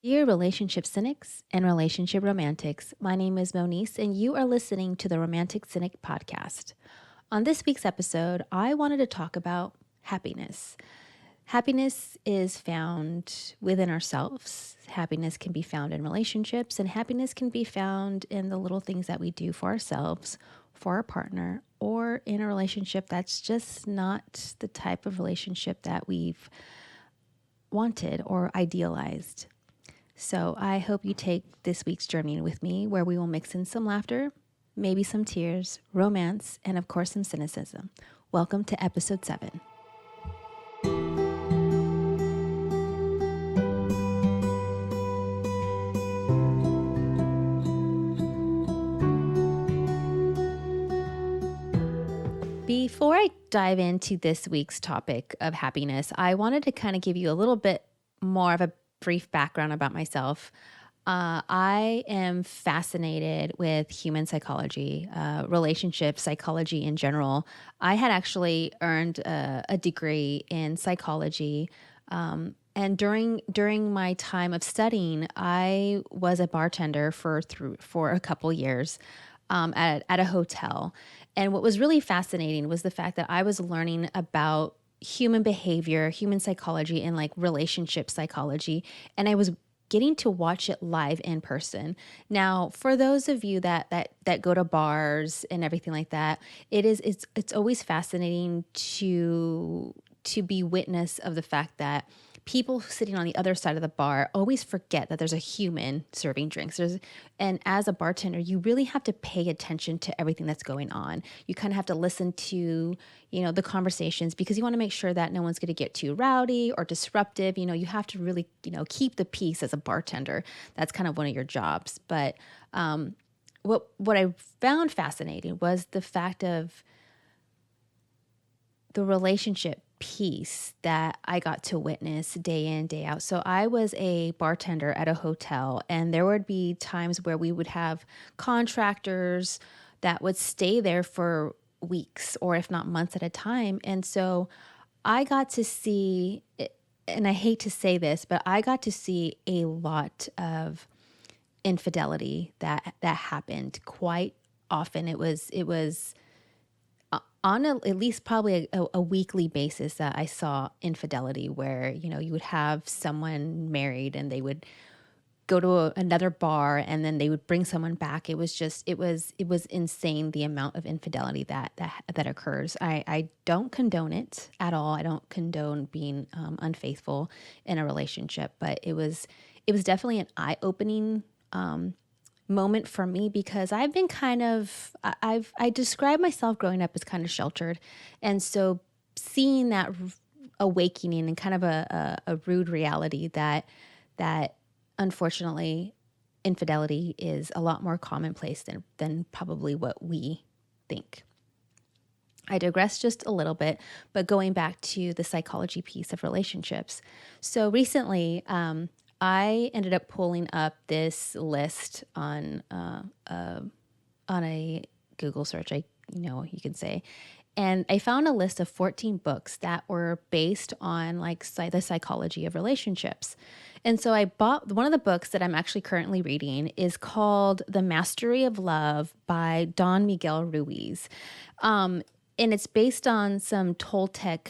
Dear relationship cynics and relationship romantics, my name is Monice, and you are listening to the Romantic Cynic podcast. On this week's episode, I wanted to talk about happiness. Happiness is found within ourselves. Happiness can be found in relationships, and happiness can be found in the little things that we do for ourselves, for our partner, or in a relationship that's just not the type of relationship that we've wanted or idealized. So I hope you take this week's journey with me, where we will mix in some laughter, maybe some tears, romance, and of course, some cynicism. Welcome to episode 7. Before I dive into this week's topic of happiness, I wanted to kind of give you a little bit more of a brief background about myself. I am fascinated with human psychology, relationship psychology in general. I had actually earned a degree in psychology. And during my time of studying, I was a bartender for a couple years at a hotel. And what was really fascinating was the fact that I was learning about human behavior, human psychology, and like relationship psychology. And I was getting to watch it live in person. Now, for those of you that go to bars and everything like that, it's always fascinating to be witness of the fact that people sitting on the other side of the bar always forget that there's a human serving drinks. And as a bartender, you really have to pay attention to everything that's going on. You kind of have to listen to, the conversations, because you want to make sure that no one's going to get too rowdy or disruptive. You have to really, keep the peace as a bartender. That's kind of one of your jobs. But what I found fascinating was the fact of the relationship piece that I got to witness day in, day out. So I was a bartender at a hotel, and there would be times where we would have contractors that would stay there for weeks or if not months at a time. And so I got to see, and I hate to say this, but I got to see a lot of infidelity that happened quite often. It was on at least probably a weekly basis that I saw infidelity, where, you would have someone married and they would go to another bar and then they would bring someone back. It was insane, the amount of infidelity that occurs. I don't condone it at all. I don't condone being unfaithful in a relationship, but it was definitely an eye-opening moment for me, because I've been I describe myself growing up as kind of sheltered. And so seeing that awakening and kind of a rude reality that unfortunately infidelity is a lot more commonplace than probably what we think. I digress just a little bit, but going back to the psychology piece of relationships. So recently, I ended up pulling up this list on a Google search, you can say. And I found a list of 14 books that were based on like the psychology of relationships. And so I bought one of the books that I'm actually currently reading is called The Mastery of Love by Don Miguel Ruiz. And it's based on some Toltec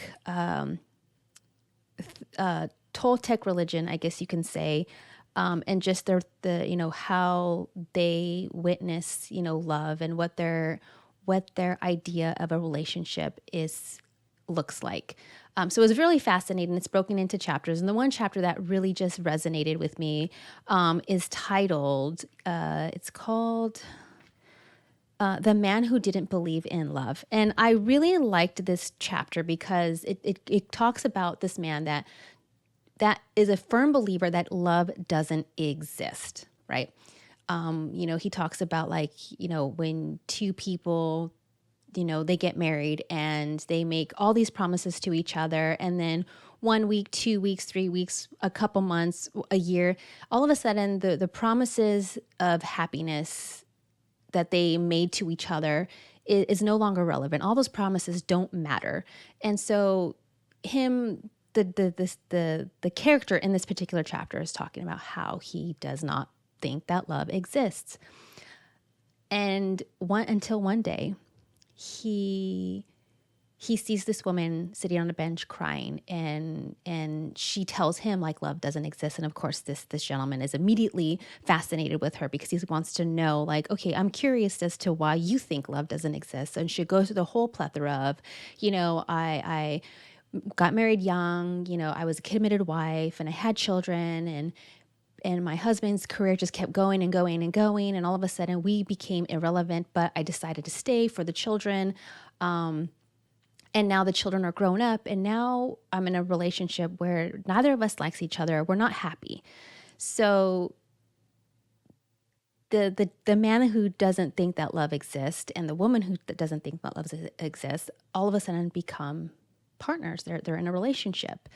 religion, I guess you can say, and just the how they witness love, and what their idea of a relationship looks like. So it was really fascinating. It's broken into chapters, and the one chapter that really just resonated with me is titled. It's called. The Man Who Didn't Believe in Love. And I really liked this chapter because it talks about this man that is a firm believer that love doesn't exist, right? He talks about when two people, they get married and they make all these promises to each other. And then 1 week, 2 weeks, 3 weeks, a couple months, a year, all of a sudden the promises of happiness that they made to each other is no longer relevant. All those promises don't matter. And so him the character in this particular chapter is talking about how he does not think that love exists. And until one day, he he sees this woman sitting on a bench crying, and she tells him like love doesn't exist. And of course this gentleman is immediately fascinated with her because he wants to know, like, okay, I'm curious as to why you think love doesn't exist. And she goes through the whole plethora of, I got married young, I was a committed wife and I had children, and my husband's career just kept going and going and going, and all of a sudden we became irrelevant, but I decided to stay for the children. And now the children are grown up, and now I'm in a relationship where neither of us likes each other. We're not happy. So the man who doesn't think that love exists and the woman who doesn't think that love exists all of a sudden become partners. They're in a relationship.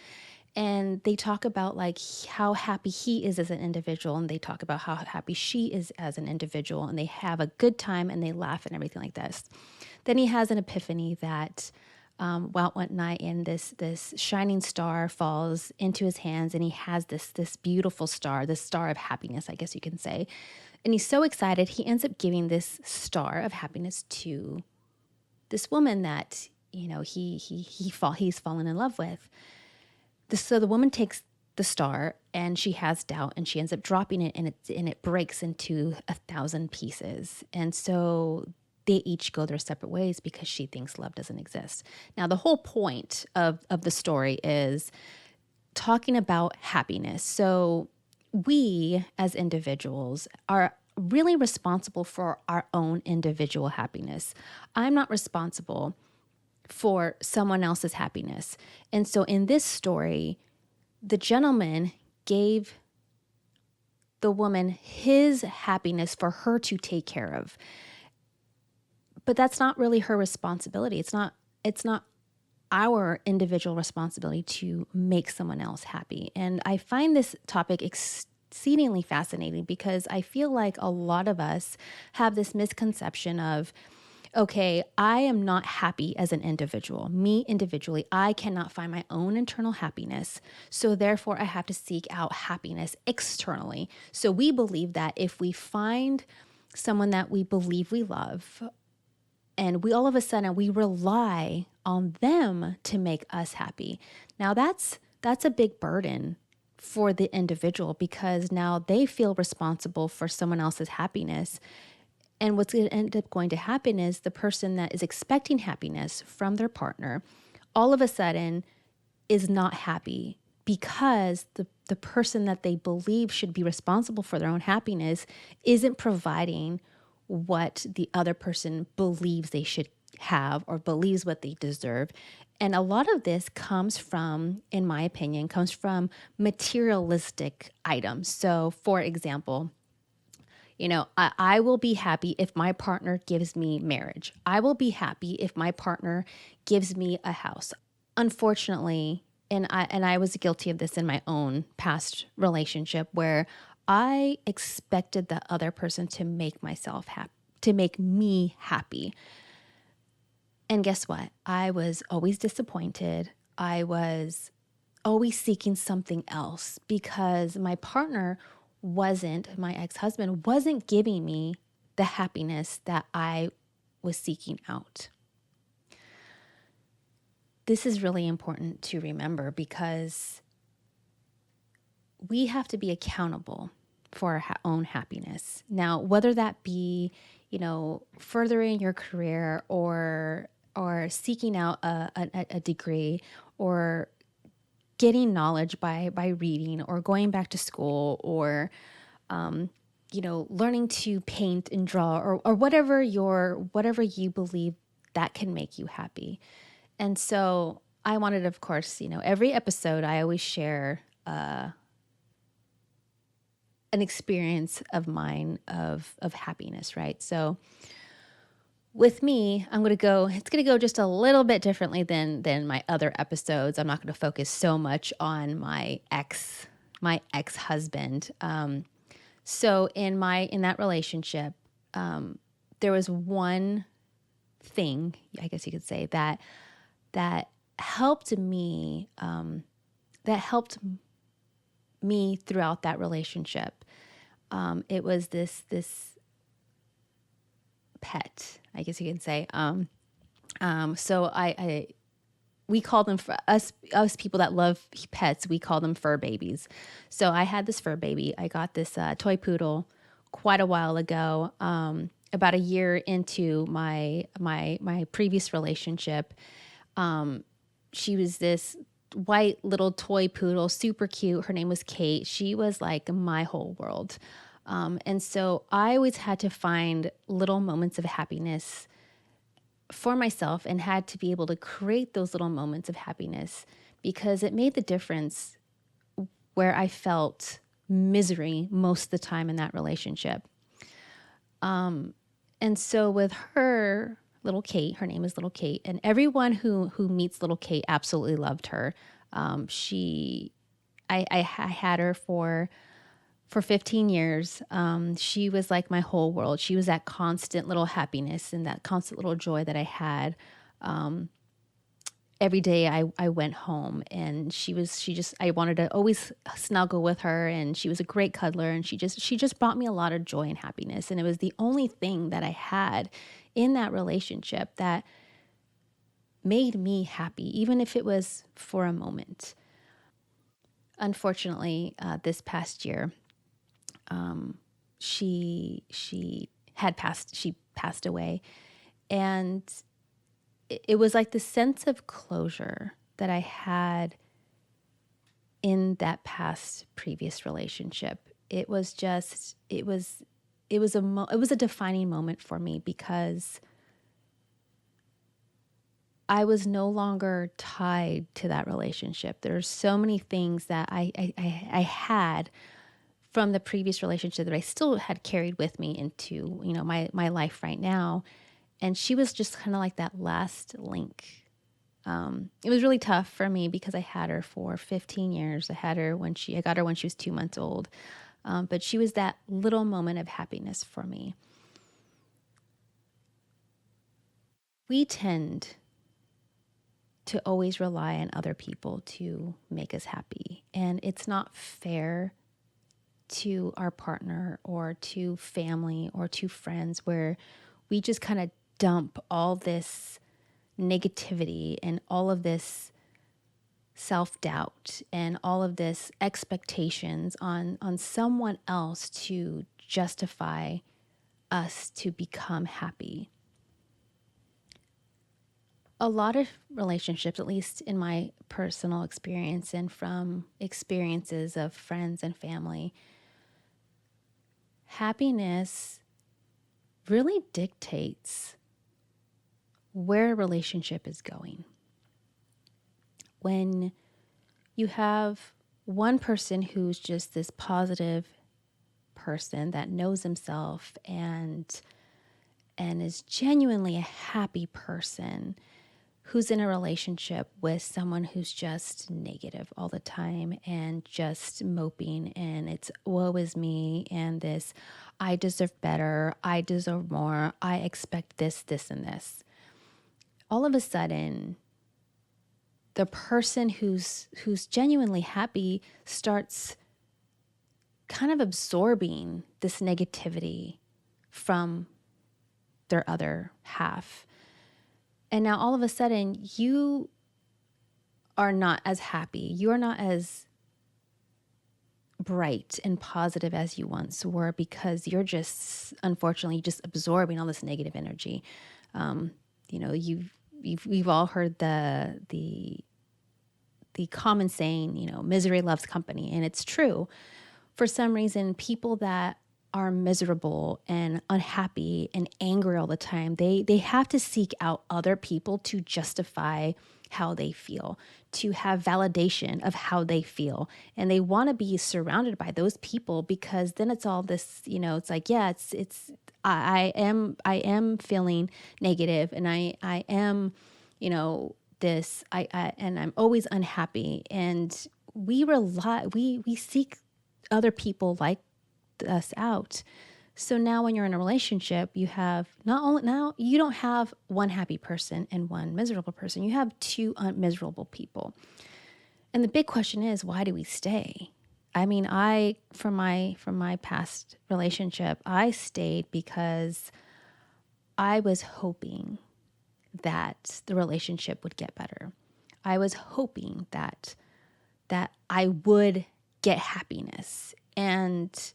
And they talk about like how happy he is as an individual, and they talk about how happy she is as an individual, and they have a good time and they laugh and everything like this. Then he has an epiphany that one night, and this shining star falls into his hands, and he has this beautiful star, this star of happiness, I guess you can say. And he's so excited, he ends up giving this star of happiness to this woman that he's fallen in love with. So the woman takes the star and she has doubt, and she ends up dropping it, and it breaks into 1,000 pieces. And so they each go their separate ways because she thinks love doesn't exist. Now, the whole point of the story is talking about happiness. So we as individuals are really responsible for our own individual happiness. I'm not responsible for someone else's happiness. And so in this story, the gentleman gave the woman his happiness for her to take care of. But that's not really her responsibility. It's not our individual responsibility to make someone else happy. And I find this topic exceedingly fascinating because I feel like a lot of us have this misconception of, okay, I am not happy as an individual. Me individually, I cannot find my own internal happiness. So therefore, I have to seek out happiness externally. So we believe that if we find someone that we believe we love, and we all of a sudden we rely on them to make us happy. Now that's a big burden for the individual because now they feel responsible for someone else's happiness. And what's going to end up going to happen is the person that is expecting happiness from their partner all of a sudden is not happy because the person that they believe should be responsible for their own happiness isn't providing what the other person believes they should have or believes what they deserve. And a lot of this comes from, in my opinion, comes from materialistic items. So for example, I will be happy if my partner gives me marriage. I will be happy if my partner gives me a house. Unfortunately, and I was guilty of this in my own past relationship where I expected the other person to make to make me happy. And guess what? I was always disappointed. I was always seeking something else because my ex-husband wasn't giving me the happiness that I was seeking out. This is really important to remember because we have to be accountable for our own happiness. Now, whether that be, furthering your career or seeking out a degree or getting knowledge by reading or going back to school or learning to paint and draw or whatever you believe that can make you happy. And so I wanted, of course, every episode I always share an experience of mine of happiness, right? So with me, it's going to go just a little bit differently than my other episodes. I'm not going to focus so much on my ex-husband. So in that relationship, there was one thing, I guess you could say, that helped me that helped me throughout that relationship. It was this pet, I guess you can say. So I we call them, for us people that love pets, we call them fur babies. So I had this fur baby. I got this toy poodle quite a while ago. About a year into my previous relationship. She was this white little toy poodle, super cute. Her name was Kate. She was like my whole world. And so I always had to find little moments of happiness for myself and had to be able to create those little moments of happiness because it made the difference where I felt misery most of the time in that relationship. And so with her, little Kate, her name is Little Kate, and everyone who meets Little Kate absolutely loved her. She, I had her for 15 years. She was like my whole world. She was that constant little happiness and that constant little joy that I had. Every day I went home and I wanted to always snuggle with her, and she was a great cuddler, and she just brought me a lot of joy and happiness. And it was the only thing that I had in that relationship that made me happy, even if it was for a moment. Unfortunately, this past year, she passed away, and it was like the sense of closure that I had in that past previous relationship. It was just it was a defining moment for me because I was no longer tied to that relationship. There's so many things that I had from the previous relationship that I still had carried with me into, my life right now. And she was just kind of like that last link. It was really tough for me because I had her for 15 years. I got her when she was 2 months old. But she was that little moment of happiness for me. We tend to always rely on other people to make us happy. And it's not fair to our partner or to family or to friends where we just kind of dump all this negativity and all of this self-doubt and all of this expectations on someone else to justify us to become happy. A lot of relationships, at least in my personal experience and from experiences of friends and family, happiness really dictates where a relationship is going. When you have one person who's just this positive person that knows himself and is genuinely a happy person who's in a relationship with someone who's just negative all the time and just moping, and it's woe is me, and this I deserve better, I deserve more, I expect this, this, and this. All of a sudden, the person who's genuinely happy starts kind of absorbing this negativity from their other half. And now all of a sudden, you are not as happy. You are not as bright and positive as you once were because you're just, unfortunately, just absorbing all this negative energy. We've all heard the common saying, misery loves company, and it's true. For some reason, people that are miserable and unhappy and angry all the time, they have to seek out other people to justify how they feel, to have validation of how they feel. And they want to be surrounded by those people because then it's all this, it's like, yeah, it's I am feeling negative, and I am, this, and I'm always unhappy. And we seek other people like us out. So now when you're in a relationship, you have now you don't have one happy person and one miserable person. You have two miserable people. And the big question is, why do we stay? I mean, from my past relationship, I stayed because I was hoping that the relationship would get better. I was hoping that I would get happiness. And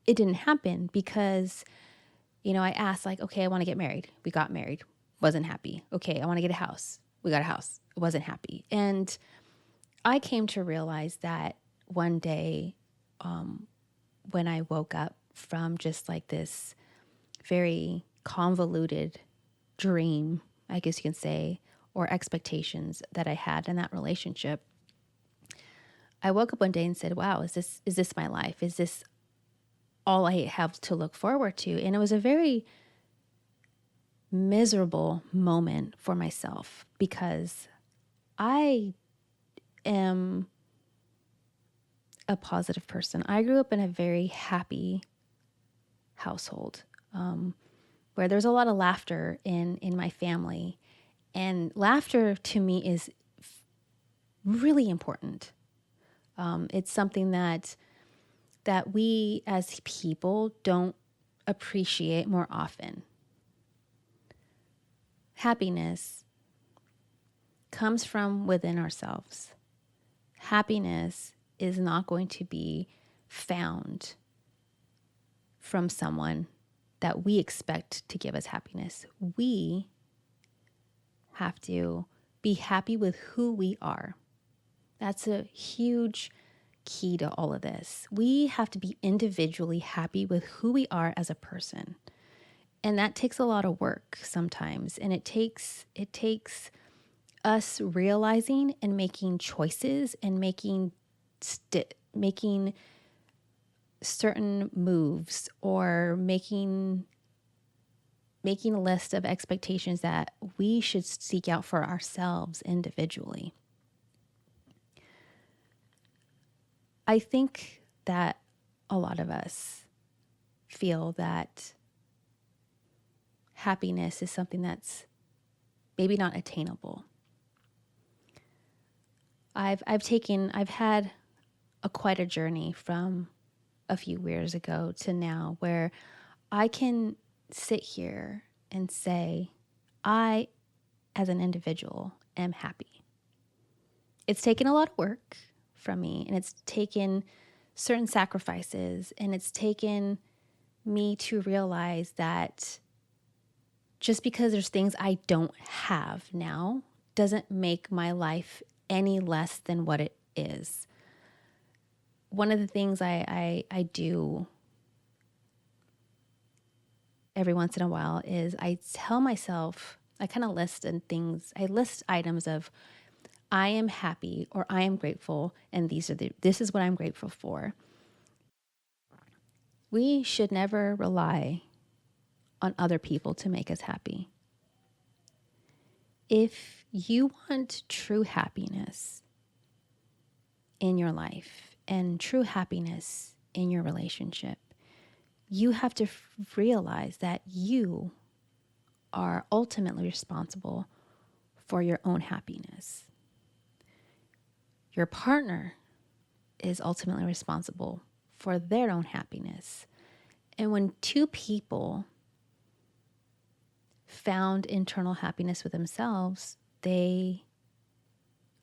it didn't happen because, I asked like, okay, I want to get married. We got married. Wasn't happy. Okay, I want to get a house. We got a house. Wasn't happy. And I came to realize that one day, when I woke up from just like this very convoluted dream, I guess you can say, or expectations that I had in that relationship, I woke up one day and said, wow, is this my life? Is this all I have to look forward to? And it was a very miserable moment for myself because I am a positive person. I grew up in a very happy household, where there's a lot of laughter in my family. And laughter to me is really important. It's something that we as people don't appreciate more often. Happiness comes from within ourselves. Happiness is not going to be found from someone that we expect to give us happiness. We have to be happy with who we are. That's a huge key to all of this. We have to be individually happy with who we are as a person. And that takes a lot of work sometimes. And it takes us realizing and making choices and making certain moves, or making a list of expectations that we should seek out for ourselves individually. I think that a lot of us feel that happiness is something that's maybe not attainable. I've had quite a journey from a few years ago to now where I can sit here and say, I, as an individual, am happy. It's taken a lot of work from me, and it's taken certain sacrifices, and it's taken me to realize that just because there's things I don't have now doesn't make my life any less than what it is. One of the things I do every once in a while is I tell myself, I kind of I list items of I am happy or I am grateful, and this is what I'm grateful for. We should never rely on other people to make us happy. If you want true happiness in your life and true happiness in your relationship, you have to realize that you are ultimately responsible for your own happiness. Your partner is ultimately responsible for their own happiness. And when two people found internal happiness with themselves, they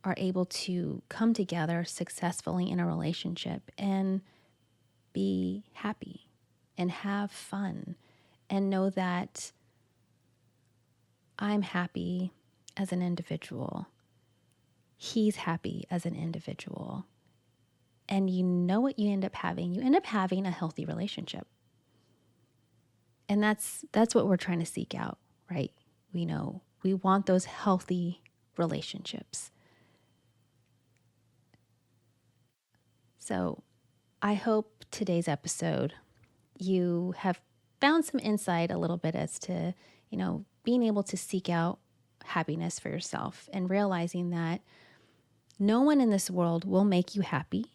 are able to come together successfully in a relationship and be happy and have fun and know that I'm happy as an individual. He's happy as an individual. And you know what you end up having? You end up having a healthy relationship. And that's what we're trying to seek out, right? We know we want those healthy relationships. So I hope today's episode, you have found some insight a little bit as to, being able to seek out happiness for yourself and realizing that no one in this world will make you happy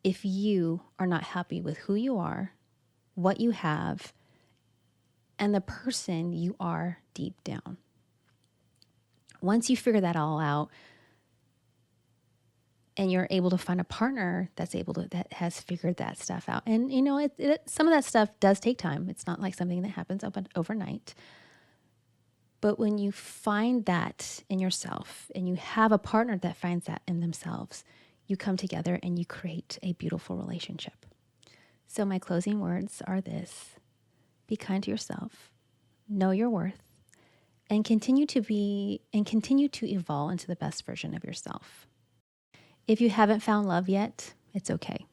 if you are not happy with who you are, what you have, and the person you are deep down. Once you figure that all out, and you're able to find a partner that has figured that stuff out. And some of that stuff does take time. It's not like something that happens overnight. But when you find that in yourself and you have a partner that finds that in themselves, you come together and you create a beautiful relationship. So my closing words are this: be kind to yourself, know your worth, and continue to evolve into the best version of yourself. If you haven't found love yet, it's okay.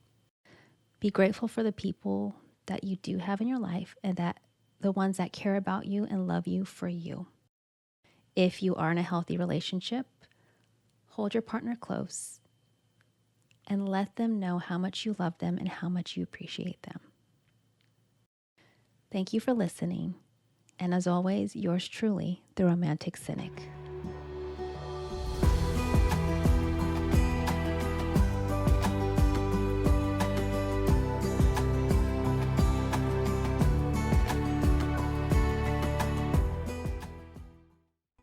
Be grateful for the people that you do have in your life and that the ones that care about you and love you for you. If you are in a healthy relationship, hold your partner close and let them know how much you love them and how much you appreciate them. Thank you for listening. And as always, yours truly, the Romantic Cynic.